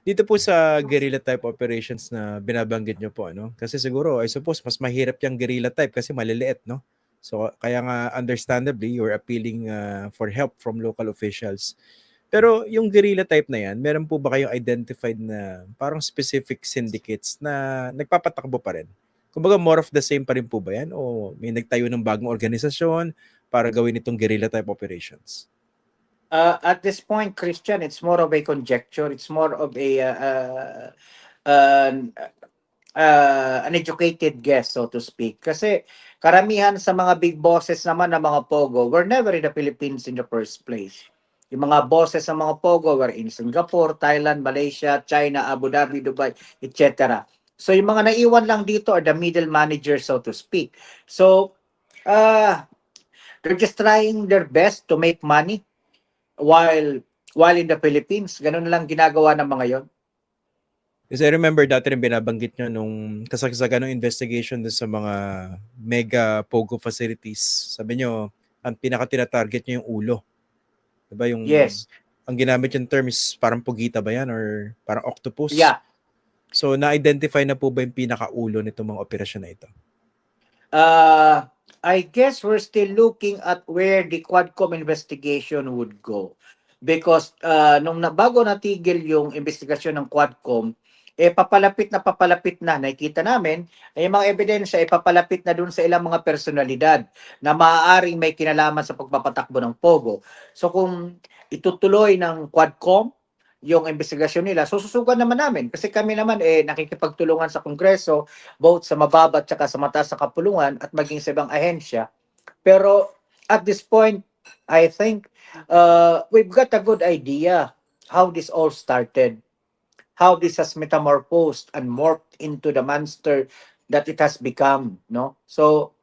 Dito po sa guerrilla type operations na binabanggit nyo po, ano? Kasi siguro, I suppose, mas mahirap yung guerrilla type kasi maliliit, no? So, kaya nga, understandably, you're appealing for help from local officials. Pero yung guerrilla type na yan, meron po ba kayong identified na parang specific syndicates na nagpapatakbo pa rin? Kumbaga, more of the same pa rin po ba yan? O may nagtayo ng bagong organisasyon para gawin itong guerrilla type operations? At this point, Christian, it's more of a conjecture. It's more of a uh, an educated guess, so to speak. Kasi karamihan sa mga big bosses naman ng mga Pogo were never in the Philippines in the first place. Yung mga bosses ng mga Pogo were in Singapore, Thailand, Malaysia, China, Abu Dhabi, Dubai, etc. So yung mga naiwan lang dito are the middle managers, so to speak. So they're just trying their best to make money while in the Philippines. Ganun lang ginagawa ng mga yon. Kasi I remember dati rin binabanggit nyo nung kasagsagan ng investigation dun sa mga mega POGO facilities. Sabi nyo, ang pinaka-tina-target nyo yung ulo. Diba yung, Yes. ang ginamit yung term is parang pugita ba yan or parang octopus? Yeah. So, na-identify na po ba yung pinaka-ulo nitong mga operasyon na ito? I guess we're still looking at where the Quadcom investigation would go. Because bago natigil yung investigasyon ng Quadcom, papalapit na, nakikita namin, yung mga ebidensya, papalapit na dun sa ilang mga personalidad na maaaring may kinalaman sa pagpapatakbo ng Pogo. So kung itutuloy ng Quadcom yung investigasyon nila, sususugan naman namin. Kasi kami naman nakikipagtulungan sa Kongreso, both sa mababa at saka sa mataas na kapulungan at maging sa ibang ahensya. Pero at this point, I think we've got a good idea how this all started, how this has metamorphosed and morphed into the monster that it has become, no? So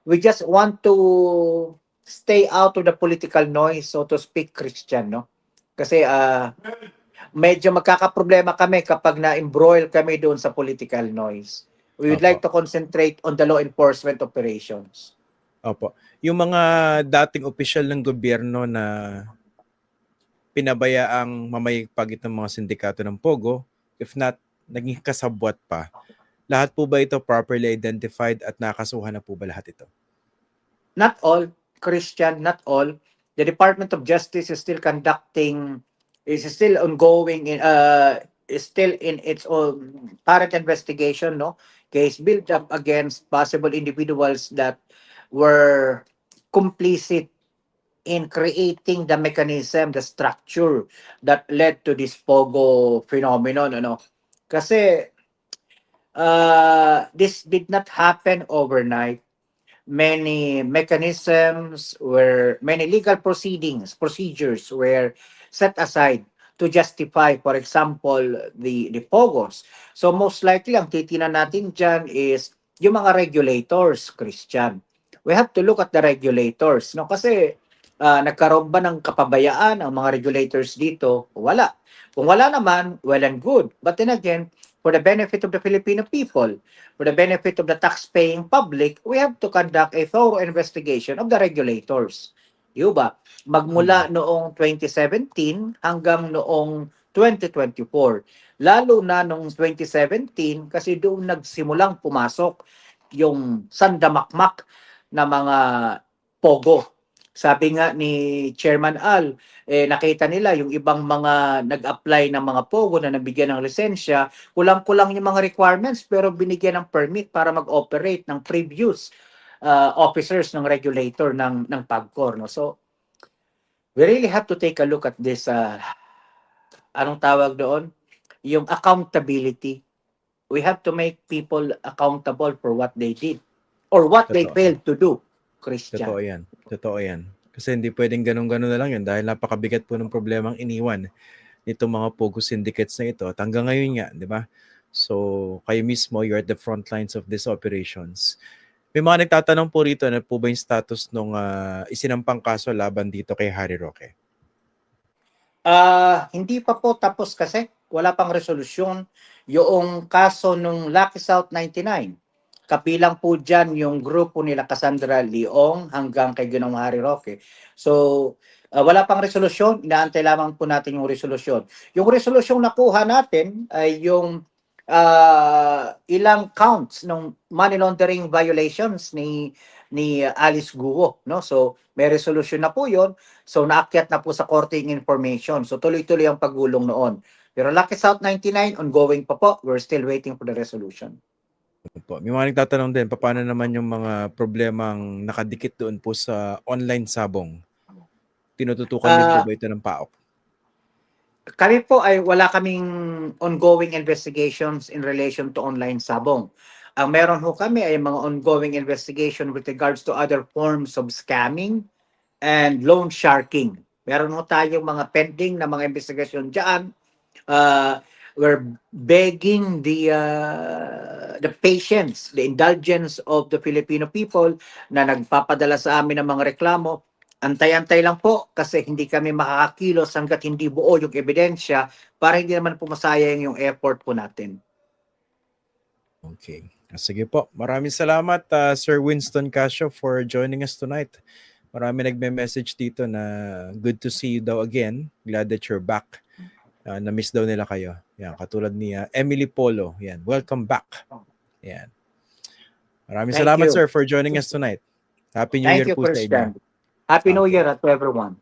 we just want to stay out of the political noise, so to speak, Christian, no? Kasi medyo magkakaproblema kami kapag na-embroil kami doon sa political noise. We would like to concentrate on the law enforcement operations. Opo. Yung mga dating opisyal ng gobyerno na pinabayaang mamayagpag ng mga sindikato ng Pogo, if not, naging kasabwat pa, lahat po ba ito properly identified at nakasuhan na po ba lahat ito? Not all, Christian, not all. The Department of Justice is still ongoing, is still in its own current investigation, no? Case built up against possible individuals that were complicit in creating the mechanism, the structure that led to this Pogo phenomenon, ano? Kasi this did not happen overnight. Many legal procedures were set aside to justify, for example, the Pogos. So most likely, ang titinan natin dyan is yung mga regulators, Christian. We have to look at the regulators, no? Kasi nagkaroon ba ng kapabayaan ang mga regulators dito? Wala. Kung wala naman, well and good. But then again, for the benefit of the Filipino people, for the benefit of the tax-paying public, we have to conduct a thorough investigation of the regulators. Di ba? Magmula noong 2017 hanggang noong 2024. Lalo na noong 2017 kasi doon nagsimulang pumasok yung sandamakmak na mga pogo. Sabi nga ni Chairman Al, nakita nila yung ibang mga nag-apply ng mga pogo na nabigyan ng lisensya, kulang-kulang yung mga requirements pero binigyan ng permit para mag-operate ng previous officers ng regulator ng PAGCOR. No? So, we really have to take a look at this, anong tawag doon? Yung accountability. We have to make people accountable for what they did or what they failed to do, Christian. Totoo yan. Kasi hindi pwedeng ganun-ganun na lang yun dahil napakabigat po ng problemang iniwan nitong mga Pogo syndicates na ito. At hanggang ngayon nga, di ba? So, kayo mismo, you're at the front lines of these operations. May mga nagtatanong po rito na po ba yung status nung isinampang kaso laban dito kay Harry Roque? Hindi pa po tapos kasi wala pang resolusyon yung kaso nung Lucky South 99. Kapilang po dyan yung grupo nila Cassandra Leong hanggang kay Ginong Harry Roque. So, Wala pang resolusyon, inaantay lamang po natin yung resolusyon. Yung resolusyong nakuha natin ay yung ilang counts ng money laundering violations ni Alice Guo, no? So may resolution na po 'yon. So naakyat na po sa korte yung information. So tuloy-tuloy ang pagulong noon. Pero Lucky South 99 ongoing pa po. We're still waiting for the resolution. Po. May mga nagtatanong din, paano naman yung mga problemang nakadikit doon po sa online sabong? Tinututukan din po Ah, ba ito ng PAOK? Kami po ay wala kaming ongoing investigations in relation to online sabong. Ang meron ho kami ay mga ongoing investigation with regards to other forms of scamming and loan sharking. Meron ho tayong mga pending na mga investigation dyan. We're begging the patience, the indulgence of the Filipino people na nagpapadala sa amin ng mga reklamo. Antay-antay lang po kasi hindi kami makakakilos hanggat hindi buo yung ebidensya para hindi naman po masayang yung effort po natin. Okay. Sige po. Maraming salamat, Sir Winston Casio, for joining us tonight. Marami nagme-message dito na good to see you daw again. Glad that you're back. Na-miss daw nila kayo. Yan, katulad ni Emily Polo. Yan, welcome back. Yan. Maraming Thank salamat, you. sir, for joining us tonight. Happy New Thank Year you po for sa inyo. standing. Happy New Okay. Year to everyone.